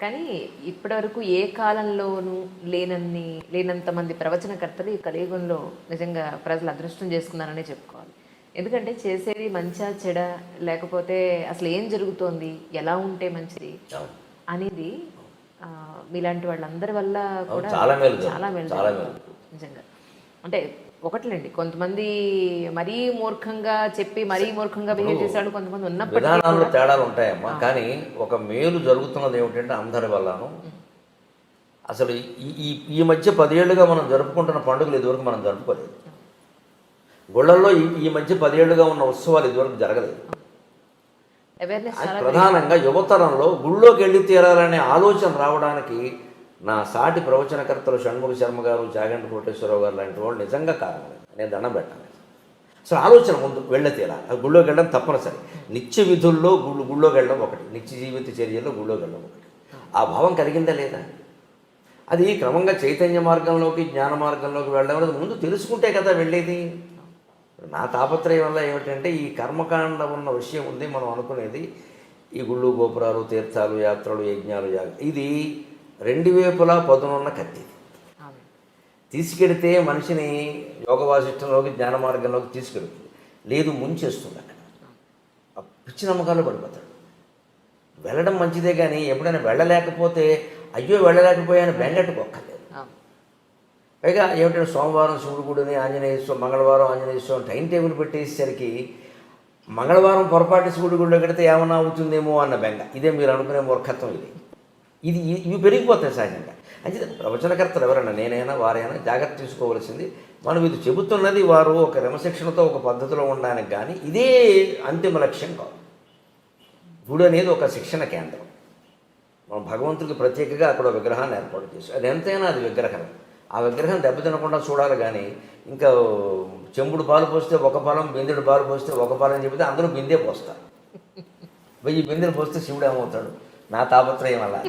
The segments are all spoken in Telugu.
కానీ ఇప్పటివరకు ఏ కాలంలోనూ లేనంత మంది ప్రవచనకర్తలు ఈ కలియుగంలో నిజంగా ప్రజలు అదృష్టం చేసుకున్నారనే చెప్పుకోవాలి. ఎందుకంటే చేసేది మంచా చెడ, లేకపోతే అసలు ఏం జరుగుతోంది, ఎలా ఉంటే మంచిది అనేది మీలాంటి వాళ్ళందరి వల్ల కూడా చాలా మేలు నిజంగా. అంటే ఒకట్లేండి, కొంతమంది మరీ మూర్ఖంగా చెప్పి మరీ మూర్ఖంగా బిహేవ్ చేసేవాళ్ళు కొంతమంది ఉన్నప్పుడు విధానాల్లో తేడాలు ఉంటాయమ్మా. కానీ ఒక మేలు జరుగుతున్నది ఏమిటంటే అందరి వల్లను. అసలు ఈ ఈ మధ్య 10 ఏళ్ళుగా మనం జరుపుకుంటున్న పండుగలు ఇదివరకు మనం జరుపుకోలేదు. గుళ్ళల్లో ఈ మధ్య 10 ఏళ్ళుగా ఉన్న ఉత్సవాలు ఇదివరకు జరగలేదు. ప్రధానంగా యువతరంలో గుళ్ళోకి వెళ్ళి తీరాలనే ఆలోచన రావడానికి నా సాటి ప్రవచనకర్తలు షణ్ముఖ శర్మ గారు, చాగంటి కోటేశ్వరరావు గారు లాంటి వాళ్ళు నిజంగా కారణం. నేను దండం పెట్టాను. అసలు ఆలోచన ముందు వెళ్ళ తీరాలి. గుళ్ళోకి వెళ్ళడం తప్పనిసరి. నిత్య విధుల్లో గుళ్ళోకి వెళ్ళడం ఒకటి, నిత్య జీవిత చర్యల్లో గుళ్ళోకి వెళ్ళడం ఒకటి. ఆ భావం కలిగిందా లేదా? అది క్రమంగా చైతన్య మార్గంలోకి, జ్ఞాన మార్గంలోకి వెళ్ళడం అనేది ముందు తెలుసుకుంటే కదా వెళ్ళేది. నా తాపత్రయం వల్ల ఏమిటంటే ఈ కర్మకాండ ఉన్న విషయం ఉంది. మనం అనుకునేది ఈ గుళ్ళు, గోపురాలు, తీర్థాలు, యాత్రలు, యజ్ఞాలు, ఇది 2 వైపులా పదునున్న కత్తి. తీసుకెడితే మనిషిని యోగ వాసిష్టంలోకి, జ్ఞాన మార్గంలోకి తీసుకెడుతుంది. లేదు, ముంచేస్తుంది. అక్కడ పిచ్చి నమ్మకాలు పడిపోతాడు. వెళ్ళడం మంచిదే, కానీ ఎప్పుడైనా వెళ్ళలేకపోతే అయ్యో వెళ్ళలేకపోయాను బెంగట్టుకోక్కర్లేదు. పైగా ఏమిటంటే సోమవారం శివుడు గుడిని, ఆంజనేయ స్వామి, మంగళవారం ఆంజనేయ స్వామి టైం టేబుల్ పెట్టేసరికి మంగళవారం పొరపాటు శివుడి గుడిలో కడితే ఏమన్నా అవుతుందేమో అన్న బెంగ. ఇదే మీరు అనుకునే మూర్ఖత్వం. ఇవి పెరిగిపోతాయి సహజంగా. అంటే ప్రవచనకర్తలు ఎవరైనా, నేనైనా వారైనా జాగ్రత్త తీసుకోవాల్సింది, మనం ఇది చెబుతున్నది వారు ఒక క్రమశిక్షణతో ఒక పద్ధతిలో ఉండడానికి, కానీ ఇదే అంతిమ లక్ష్యం కాదు. గుడి అనేది ఒక శిక్షణ కేంద్రం. మనం భగవంతుడికి ప్రత్యేకంగా అక్కడ విగ్రహాన్ని ఏర్పాటు చేసి, అది ఎంతైనా అది విగ్రహం. ఆ విగ్రహం దెబ్బతినకుండా చూడాలి. కానీ ఇంకా చెంబుడు పాలు పోస్తే ఒక పాలం, బిందెడు పాలు పోస్తే ఒక పాలం చెబితే అందరూ బిందే పోస్తారు. 1000 బిందెలు పోస్తే శివుడు ఏమవుతాడు? నా తాపత్రయం అలా.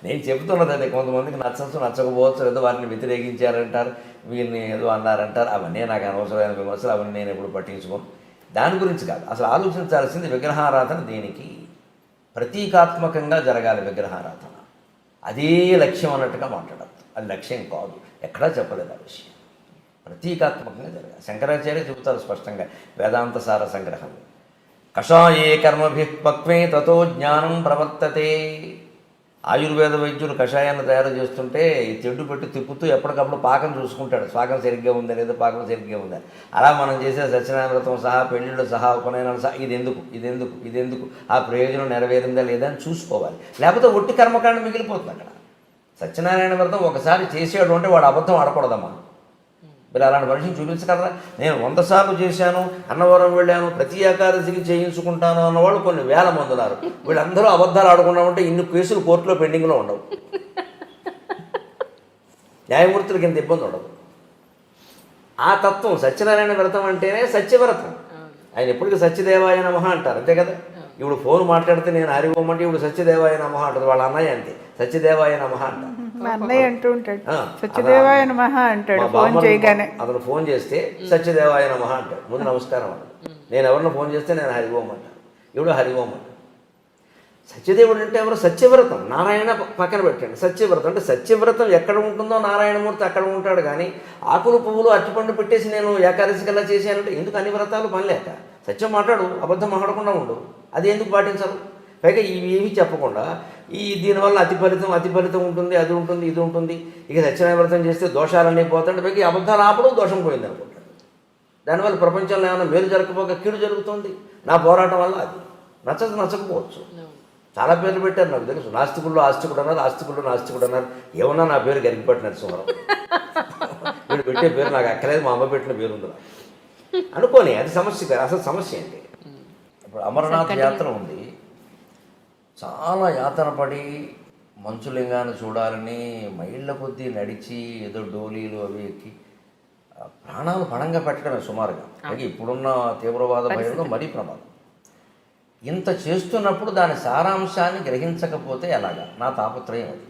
నేను చెబుతున్నది అదే. కొంతమందికి నచ్చచ్చు, నచ్చకపోవచ్చు, లేదా వారిని వ్యతిరేకించారంటారు, వీరిని ఏదో అన్నారంటారు. అవన్నీ నాకు అనవసరమైన విమర్శలు, అవన్నీ నేను ఎప్పుడు పట్టించుకోను. దాని గురించి కాదు అసలు ఆలోచించాల్సింది. విగ్రహారాధన దేనికి? ప్రతీకాత్మకంగా జరగాలి విగ్రహారాధన. అదే లక్ష్యం అన్నట్టుగా మాట్లాడద్దు. అది లక్ష్యం కాదు, ఎక్కడా చెప్పలేదు ఆ విషయం. ప్రతీకాత్మకంగా జరగాలి. శంకరాచార్య చెబుతారు స్పష్టంగా వేదాంత సార సంగ్రహం. కషాయే కర్మభి పక్వే తతో జ్ఞానం ప్రవర్తతే. ఆయుర్వేద వైద్యులు కషాయాన్ని తయారు చేస్తుంటే ఈ తెడ్డు పెట్టి తిప్పుతూ ఎప్పటికప్పుడు పాకం చూసుకుంటాడు, పాకం సరిగ్గా ఉందా లేదా, పాకం సరిగ్గా ఉందా. అలా మనం చేసే సత్యనారాయణ వ్రతం సహా, పెళ్ళిళ్ళు సహా, ఉపనయనాలు సహా, ఇదెందుకు ఆ ప్రయోజనం నెరవేరిందా లేదా అని చూసుకోవాలి. లేకపోతే ఒట్టి కర్మకాండ మిగిలిపోతుంది అక్కడ. సత్యనారాయణ వ్రతం ఒకసారి చేసేవాడు అంటే వాడు అబద్ధం ఆడకూడదమ్మా. మీరు అలాంటి మనిషిని చూపించగలరా? నేను 100 సార్లు చేశాను, అన్నవరం వెళ్ళాను, ప్రతి ఏకాదశికి చేయించుకుంటాను అన్నవాళ్ళు కొన్ని వేల మంది ఉన్నారు. వీళ్ళందరూ అబద్ధాలు ఆడకుండా ఉంటే ఇన్ని కేసులు కోర్టులో పెండింగ్లో ఉండవు. న్యాయమూర్తులకి ఇంత ఇబ్బంది ఉండదు. ఆ తత్వం సత్యనారాయణ వ్రతం అంటేనే సత్యవ్రతం. ఆయన ఎప్పటికీ సత్యదేవాయ నమః అంటారు, అంతే కదా. ఇప్పుడు ఫోన్ మాట్లాడితే నేను హరి ఓం అంటే ఇప్పుడు సత్యదేవాయ నమః అంటారు. వాళ్ళ అన్నయ్య అంతే, సత్యదేవాయ నమః అంటారు. అన్నయ్య అంటూ ఉంటాడు, సత్యదేవాయ నమః అంటాడు. ఫోన్ చేయగానే అతను ఫోన్ చేస్తే సత్యదేవాయ నమః అంటాడు. ముందు నమస్కారం అంటాడు. నేను ఎవరిని ఫోన్ చేస్తే నేను హరి ఓం అంటాను, ఇప్పుడు హరి ఓం అంటాడు. సత్యదేవుడు అంటే ఎవరు? సత్యవ్రతం. నారాయణ పక్కన పెట్టండి. సత్యవ్రతం అంటే సత్యవ్రతం ఎక్కడ ఉంటుందో నారాయణమూర్తి అక్కడ ఉంటాడు. కానీ ఆకులు పువ్వులు అరటిపండు పెట్టేసి నేను ఏకాదశి కల్లా చేశానంటే ఎందుకు? అన్ని వ్రతాలు పని లేక. సత్యం మాట్లాడు, అబద్ధం మాట్లాడకుండా ఉండు. అది ఎందుకు పాటించరు? పైగా ఇవి ఏమీ చెప్పకుండా దీనివల్ల అతి ఫలితం ఉంటుంది, అది ఉంటుంది, ఇది ఉంటుంది. ఇక సత్యనారాయణ వ్రతం చేస్తే దోషాలన్నీ పోతాయి. పైగా అబద్ధాలు ఆపడం దోషం పోయింది అనుకుంటాడు. దానివల్ల ప్రపంచంలో ఏమైనా మేలు జరగకపోక కీడు జరుగుతుంది. నా పోరాటం వల్ల అది నచ్చకపోవచ్చు. చాలా పేర్లు పెట్టారు నాకు తెలుసు. నాస్తికుల్లో ఆస్తికుడు అన్నారు, ఆస్తికుల్లో నాస్తికుడు అన్నారు. ఏమన్నా నా పేరు గరిగిపట్టి నరసింహారావు. వీడు పెట్టే పేరు నాకు అక్కలేదు, మా అమ్మ పెట్టిన పేరు ఉందా అనుకోని. అది సమస్య కాదు, అసలు సమస్య ఏంటి? ఇప్పుడు అమరనాథ్ యాత్ర ఉంది. చాలా యాతన పడి మంచులింగాన్ని చూడాలని మైళ్ళ కొద్దీ నడిచి ఏదో డోలీలు అవి ఎక్కి ప్రాణాలు పణంగా పెట్టడమే సుమారుగా. అలాగే ఇప్పుడున్న తీవ్రవాద భయంలో మరీ ప్రమాదం. ఇంత చేస్తున్నప్పుడు దాని సారాంశాన్ని గ్రహించకపోతే ఎలాగా? నా తాపత్రయం అది.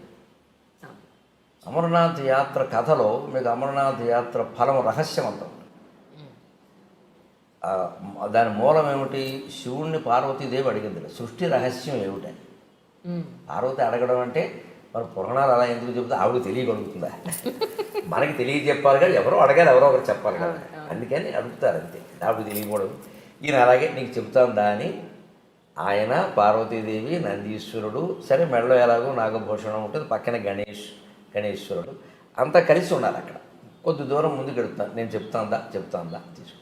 అమరనాథ్ యాత్ర కథలో మీకు అమరనాథ్ యాత్ర ఫలం రహస్యం అంత ఉంది. దాని మూలం ఏమిటి? శివుణ్ణి పార్వతీదేవి అడిగింది, సృష్టి రహస్యం ఏమిటని. పార్వతి అడగడం అంటే మన పురాణాలు అలా ఎందుకు చెబుతా ఆవిడ తెలియగలుగుతుందా? మనకి తెలియజెప్పాలి కదా, ఎవరో అడగాలి, ఎవరో ఒకరు చెప్పాలి కదా, అందుకని అడుగుతారు అంతే. ఆవిడ తెలియకూడదు. ఈయన అలాగే నీకు చెప్తాందా అని ఆయన, పార్వతీదేవి, నందీశ్వరుడు, సరే మెడలో ఎలాగో నాగభూషణం ఉంటుంది, పక్కన గణేశ్వరుడు అంతా కలిసి ఉన్నారు అక్కడ. కొద్ది దూరం ముందుకు వెళుతున్నాను, నేను చెప్తాందా తీసుకు.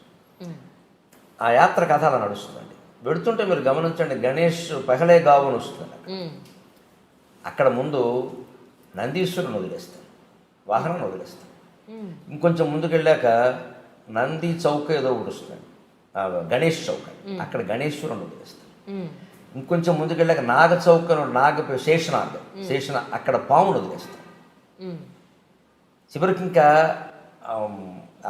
ఆ యాత్ర కథ అలా నడుస్తుందండి. వెళుతుంటే మీరు గమనించండి, గణేష్ పెహలే గావును వస్తుంది. అక్కడ ముందు నందీశ్వరుని వదిలేస్తాను, వాహనం వదిలేస్తాను. ఇంకొంచెం ముందుకు వెళ్ళాక నంది చౌక ఏదో ఒకటి వస్తుంది, గణేష్ చౌక, అక్కడ గణేశ్వరుని వదిలేస్తాను. ఇంకొంచెం ముందుకు వెళ్ళాక నాగ చౌక, శేషనాగ్ అక్కడ పామును వదిలేస్తాను. చివరికి ఇంకా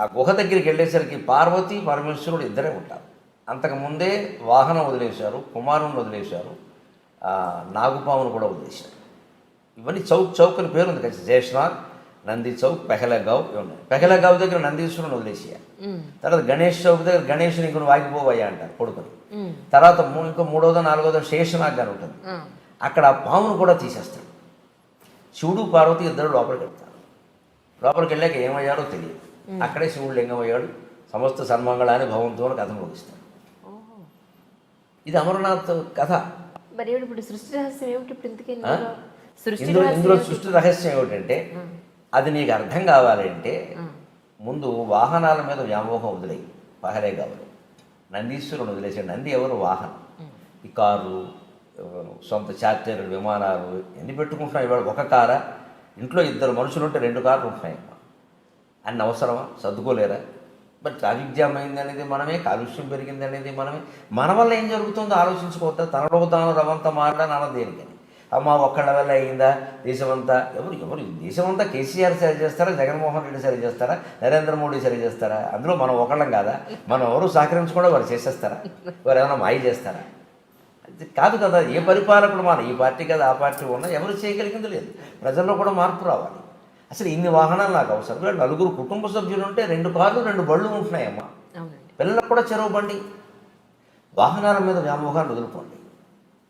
ఆ గుహ దగ్గరికి వెళ్ళేసరికి పార్వతి పరమేశ్వరుడు ఇద్దరే ఉంటారు. అంతకుముందే వాహనం వదిలేశారు, కుమారుని వదిలేశారు, నాగుపామును కూడా వదిలేశారు. ఇవన్నీ చౌక్ అని పేరు ఉంది కదా, శేషనాగ్, నంది చౌక్, పెహలగావ్ ఇవి ఉన్నాయి. పెహలగావ్ దగ్గర నందీశ్వరుని వదిలేసేయాలి. తర్వాత గణేష్ చౌక్ దగ్గర గణేషుని ఇంకొన్ని వాగిపోవయ్యా అంటారు కొడుకుని. తర్వాత ఇంకో 3వ 4వ శేషనాగ్ అని ఉంటుంది, అక్కడ ఆ పామును కూడా తీసేస్తాడు. శివుడు పార్వతి ఇద్దరు లోపలికి వెళ్తారు. లోపలికి వెళ్ళాక ఏమయ్యాడో తెలియదు. అక్కడే శివుడు లింగమయ్యాడు. సమస్త సన్మంగళాన్ని భవంతో కథను ముగిస్తాడు. ఇది అమరనాథ్ కథ. మరి ఇప్పుడు సృష్టి రహస్యం ఏమిటి? ఇప్పుడు ఇందులో సృష్టి రహస్యం ఏమిటంటే, అది నీకు అర్థం కావాలంటే ముందు వాహనాల మీద వ్యామోహం వదిలేయి. పహలే కావాలి, నందీశ్వరుని వదిలేసాడు. నంది ఎవరు? వాహనం. ఈ కార్లు, సొంత చార్టర్లు, విమానాలు ఎన్ని పెట్టుకుంటున్నాయి ఇవాళ? ఒక కారా? ఇంట్లో 2 మనుషులు ఉంటే 2 కార్లు ఉంటున్నాయమ్మా. అన్ని అవసరమా? సర్దుకోలేరా? మరి ట్రాఫిక్ జామ్ అయింది అనేది మనమే, కాలుష్యం పెరిగింది అనేది మనమే. మన వల్ల ఏం జరుగుతుందో ఆలోచించుకోవద్దా? తనలో తాను రవంతా మారడానికి అన్నది దేనికని? అమ్మ ఒక్కళ్ళ వల్ల అయిందా? దేశమంతా ఎవరు దేశమంతా కేసీఆర్ సరి చేస్తారా, జగన్మోహన్ రెడ్డి సరి చేస్తారా, నరేంద్ర మోడీ సరి చేస్తారా? అందులో మనం ఒకళ్ళం కాదా? మనం ఎవరు సహకరించకుండా వారు చేసేస్తారా? వారు ఏమైనా మాయ చేస్తారా? కాదు కదా. ఏ పరిపాలకుడు మన ఈ పార్టీ కదా ఆ పార్టీ ఉన్నా ఎవరు చేయగలిగింది లేదు. ప్రజల్లో కూడా మార్పు రావాలి. అసలు ఇన్ని వాహనాలు నాకు అవసరం. 4 కుటుంబ సభ్యులు ఉంటే 2 కార్లు 2 బళ్ళు ఉంటున్నాయమ్మా. పిల్లలకు కూడా చెరువు బండి. వాహనాల మీద వ్యామోహాన్ని వదులుకోండి.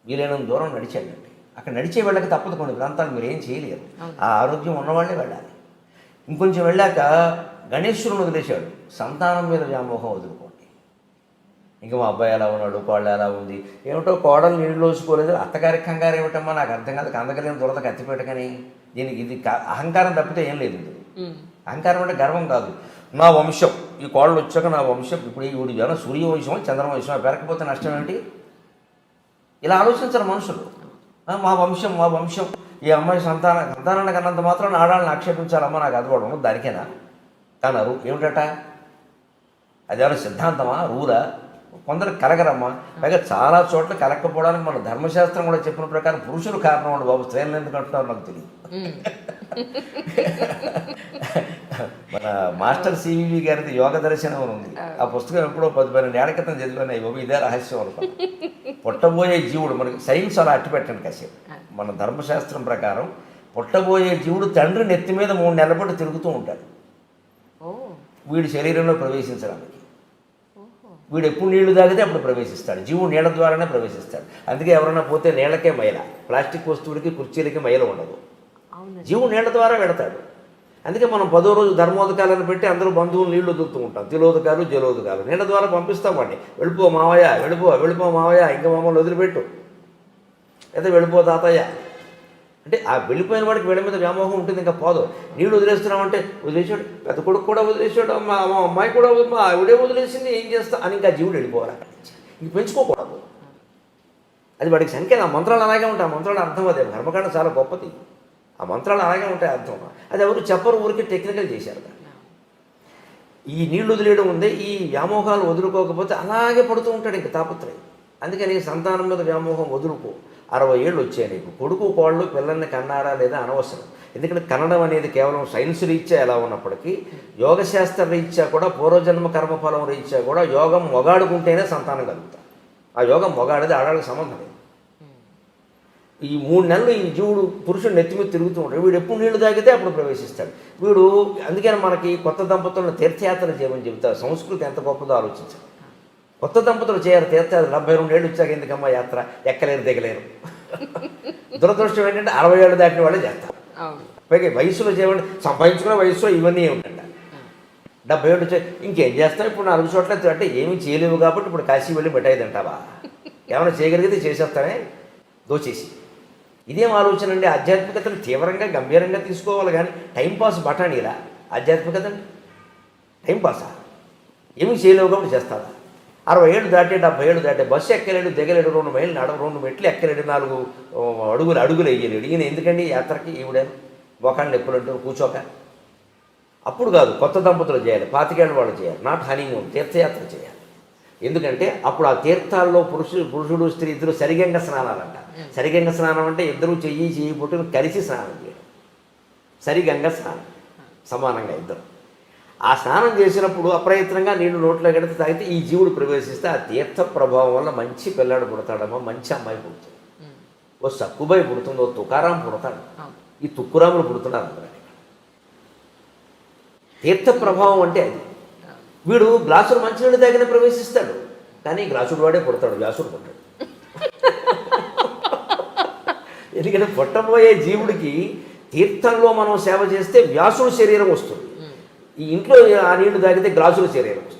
వీలైనంత దూరం నడిచేయండి. అక్కడ నడిచే వెళ్ళక తప్పదు. కొన్ని ప్రాంతాలు మీరు ఏం చేయలేరు. ఆ ఆరోగ్యం ఉన్నవాళ్ళే వెళ్ళాలి. ఇంకొంచెం వెళ్ళాక గణేశ్వరుని వదిలేశాడు. సంతానం మీద వ్యామోహం వదులుకోండి. ఇంకా మా అబ్బాయి ఎలా ఉన్నాడు, కోళ్ళు ఎలా ఉంది, ఏమిటో కోడలు నీళ్ళు లోసుకోలేదు, అత్తగారికి కంగారు ఏమిటమ్మా నాకు అర్థం కాదు. కందకలేని దురద కత్తిపెట్టకని. దీనికి ఇది అహంకారం తప్పితే ఏం లేదు. అహంకారం అంటే గర్వం కాదు. నా వంశం, ఈ కోళ్ళు వచ్చాక నా వంశం, ఇప్పుడు ఈ ఊడి జనం సూర్యవంశం చంద్రవంశం పెరగకపోతే నష్టం ఏంటి? ఇలా ఆలోచించరు మనుషులు. మా వంశం, ఈ అమ్మాయి సంతానాన్ని కన్నంత మాత్రం ఆడాలని ఆక్షేపించాలమ్మా, నాకు అది కూడా ఉండదు దానికేనా కన్నారు. ఏమిటట? అదేమైనా సిద్ధాంతమా, రూలా? కొందరు కలగరమ్మా. పైగా చాలా చోట్ల కలగకపోవడానికి మన ధర్మశాస్త్రం కూడా చెప్పిన ప్రకారం పురుషులు కారణం అండి బాబు. స్త్రీలను ఎందుకు అంటున్నారు నాకు తెలియదు. మన మాస్టర్ సివివి గారిది యోగ దర్శనం అని ఉంది. ఆ పుస్తకం ఎప్పుడో 10-12 ఏళ్ల క్రితం చదివాను. బాబు ఇదే రహస్యం అనుకో. పుట్టబోయే జీవుడు, మనకి సైన్స్ అలా అట్టి పెట్టండి కాసేపు. మన ధర్మశాస్త్రం ప్రకారం పుట్టబోయే జీవుడు తండ్రి నెత్తి మీద 3 నెలల పాటు తిరుగుతూ ఉంటాడు వీడి శరీరంలో ప్రవేశించడానికి. వీడు ఎప్పుడు నీళ్లు తాగితే అప్పుడు ప్రవేశిస్తాడు. జీవుడు నీళ్ళ ద్వారానే ప్రవేశిస్తాడు. అందుకే ఎవరైనా పోతే నీళ్ళకే మైల, ప్లాస్టిక్ వస్తువులకి కుర్చీలకి మైల ఉండదు. జీవుడు నీళ్ళ ద్వారా వెళతాడు. అందుకే మనం 10వ రోజు ధర్మోదకాలను పెట్టి అందరూ బంధువులు నీళ్లు వదులుతూ ఉంటాం. తిలోదకాలు, జలోదకాలు నీళ్ళ ద్వారా పంపిస్తాం వాడిని. వెళ్ళిపో మావయ్య, వెళ్ళిపో మావయ్య, ఇంకా మమ్మల్ని వదిలిపెట్టు, లేదా వెళ్ళిపో తాతయ్య అంటే ఆ వెళ్ళిపోయిన వాడికి వీళ్ళ మీద వ్యామోహం ఉంటుంది. ఇంకా పోదు. నీళ్ళు వదిలేస్తున్నామంటే వదిలేసాడు, పెద్ద కొడుకు కూడా వదిలేసాడు, మా అమ్మాయి కూడా ఆవిడే వదిలేసింది, ఏం చేస్తా అని ఇంకా జీవుడు వెళ్ళిపోవాలి. ఇంక పెంచుకోకూడదు. అది వాడికి సంకేతం. ఆ మంత్రాలు అలాగే ఉంటాయి. ఆ మంత్రాలు అర్థం అదే. కర్మకాండ చాలా గొప్పది. ఆ మంత్రాలు అలాగే ఉంటాయి అర్థం. అది ఎవరు చెప్పరు, ఊరికి టెక్నికల్ చేశారు. ఈ నీళ్లు వదిలేయడం ఉంది. ఈ వ్యామోహాలు వదులుకోకపోతే అలాగే పడుతూ ఉంటాడు ఇంక తాపత్రయం. అందుకని సంతానం మీద వ్యామోహం వదులుకో. 60 ఏళ్ళు వచ్చాయి నీకు. కొడుకు కోళ్ళు పిల్లల్ని కన్నారా లేదా అనవసరం. ఎందుకంటే కన్నడం అనేది కేవలం సైన్స్ రీత్యా ఎలా ఉన్నప్పటికీ యోగశాస్త్ర రీత్యా కూడా, పూర్వజన్మ కర్మఫలం రీత్యా కూడా యోగం మొగాడుకుంటేనే సంతానం కలుగుతారు. ఆ యోగం మొగాడిది ఆడాళ్ళకి సంబంధం లేదు. ఈ 3 నెలలు ఈ జీవుడు పురుషుడు నెత్తి మీద తిరుగుతూ ఉంటాడు. వీడు ఎప్పుడు నీళ్లు తాగితే అప్పుడు ప్రవేశిస్తాడు వీడు. అందుకని మనకి కొత్త దంపతులను తీర్థయాత్ర చేయమని చెబుతారు. సంస్కృతి ఎంత గొప్పదో ఆలోచించాలి. కొత్త దంపతులు చేయాలి తీర్థయాత్ర. 72 ఏళ్ళు వచ్చాక ఎందుకమ్మా యాత్ర? ఎక్కలేరు దిగలేరు. దురదృష్టం ఏంటంటే 60 ఏళ్ళు దాటిన వాళ్ళే చేస్తారు. అవును. పైగా వయసులో చేయమంటే సంపాదించుకునే వయసులో ఇవన్నీ ఉంటాయి. 70 ఏళ్ళు ఇంకేం చేస్తాం ఇప్పుడు 4 చోట్ల అంటే ఏమీ చేయలేవు కాబట్టి ఇప్పుడు కాశీ వెళ్ళి మిఠాయి తింటావా? ఏమైనా చేయగలిగితే చేసేస్తానే దోచేసి. ఇదేం ఆలోచన అండి? ఆధ్యాత్మికతను తీవ్రంగా గంభీరంగా తీసుకోవాలి కానీ టైంపాస్ బఠానీలా ఆధ్యాత్మికత అండి? టైంపాసా? ఏమీ చేయలేవు కాబట్టి చేస్తావా? 60 ఏళ్ళు దాటి 70 ఏళ్ళు దాటి బస్సు ఎక్కలేడు, దిగలేడు, 2 మైళ్ళు 2 మెట్లు ఎక్కలేడు, 4 అడుగులు వేయలేడు. ఈయన ఎందుకండి యాత్రకి? ఈవిడేను ఒకళ్ళు ఎప్పుడు అంటారు కూర్చోక. అప్పుడు కాదు, కొత్త దంపతులు చేయాలి, 25 ఏళ్ళ వాళ్ళు చేయాలి, నాట్ హనీమూన్, తీర్థయాత్ర చేయాలి. ఎందుకంటే అప్పుడు ఆ తీర్థాల్లో పురుషుడు స్త్రీ ఇద్దరు సరిగంగ స్నానాలంట. సరిగంగ స్నానం అంటే ఇద్దరు చెయ్యి పుట్టును కలిసి స్నానం చేయడం, సరిగంగ స్నానం, సమానంగా ఇద్దరు. ఆ స్నానం చేసినప్పుడు అప్రయత్నంగా నీళ్లు నోట్లో గడితే తాగితే ఈ జీవుడు ప్రవేశిస్తే ఆ తీర్థ ప్రభావం వల్ల మంచి పిల్లాడు పుడతాడమ్మా, మంచి అమ్మాయి పుడుతుంది, ఓ సక్కుబాయి పుడుతుంది, ఓ తుకారాం పుడతాడు. ఈ తుక్కురాములు పుడుతున్నారు అందరూ. తీర్థ ప్రభావం అంటే అది. వీడు గ్లాసుడు మంచినీళ్ళు తాగిన ప్రవేశిస్తాడు, కానీ గ్లాసుడు వాడే పుడతాడు, వ్యాసుడు పుట్టాడు. ఎందుకంటే పుట్టబోయే జీవుడికి తీర్థంలో మనం సేవ చేస్తే వ్యాసుడు శరీరం వస్తుంది, ఈ ఇంట్లో ఆ నీళ్లు తాగితే గ్లాసుల శరీరం వస్తుంది.